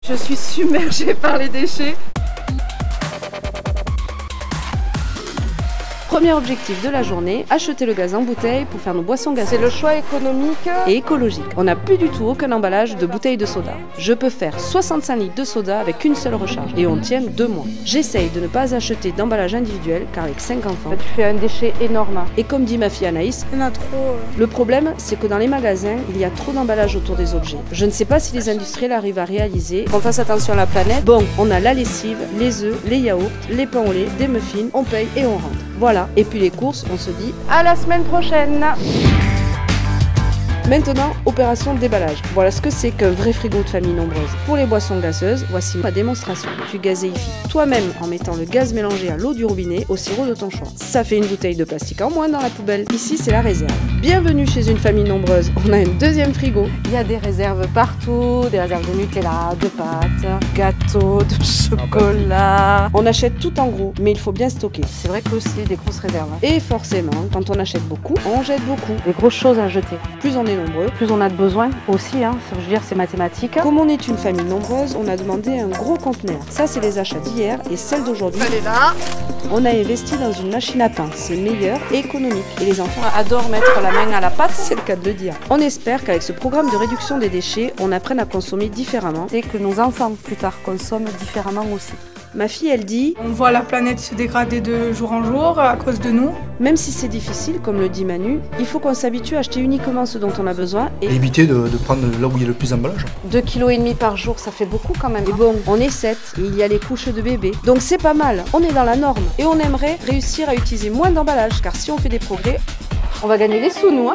Je suis submergée par les déchets. Premier objectif de la journée, acheter le gaz en bouteille pour faire nos boissons gazeuses. C'est le choix économique et écologique. On n'a plus du tout aucun emballage de bouteilles de soda. Je peux faire 65 litres de soda avec une seule recharge et on tient 2 mois. J'essaye de ne pas acheter d'emballage individuel car avec 5 enfants, tu fais un déchet énorme. Et comme dit ma fille Anaïs, il y en a trop. Le problème, c'est que dans les magasins, il y a trop d'emballage autour des objets. Je ne sais pas si les industriels arrivent à réaliser qu'on fasse attention à la planète. Bon, on a la lessive, les œufs, les yaourts, les pains au lait, des muffins, on paye et on rentre. Voilà, et puis les courses, on se dit à la semaine prochaine. Maintenant, opération déballage. Voilà ce que c'est qu'un vrai frigo de famille nombreuse. Pour les boissons gazeuses, voici ma démonstration. Tu gazéifies toi-même en mettant le gaz mélangé à l'eau du robinet au sirop de ton choix. Ça fait une bouteille de plastique en moins dans la poubelle. Ici, c'est la réserve. Bienvenue chez une famille nombreuse. On a un deuxième frigo. Il y a des réserves partout, des réserves de Nutella, de pâtes, gâteaux, de chocolat. On achète tout en gros, mais il faut bien stocker. C'est vrai que c'est des grosses réserves. Et forcément, quand on achète beaucoup, on jette beaucoup. Des grosses choses à jeter. Plus on est nombreux, plus on a de besoins aussi, je veux dire c'est mathématique. Comme on est une famille nombreuse, on a demandé un gros conteneur. Ça c'est les achats d'hier et celles d'aujourd'hui. Elle est là. On a investi dans une machine à pain, c'est meilleur et économique. Et les enfants adorent mettre la main à la pâte, c'est le cas de le dire. On espère qu'avec ce programme de réduction des déchets, on apprenne à consommer différemment. Et que nos enfants plus tard consomment différemment aussi. Ma fille, elle dit: on voit la planète se dégrader de jour en jour à cause de nous. Même si c'est difficile, comme le dit Manu, il faut qu'on s'habitue à acheter uniquement ce dont on a besoin et éviter de prendre là où il y a le plus d'emballage. 2,5 kg par jour, ça fait beaucoup quand même. Et bon, on est 7 et il y a les couches de bébés. Donc c'est pas mal, on est dans la norme. Et on aimerait réussir à utiliser moins d'emballage, car si on fait des progrès, on va gagner des sous, nous.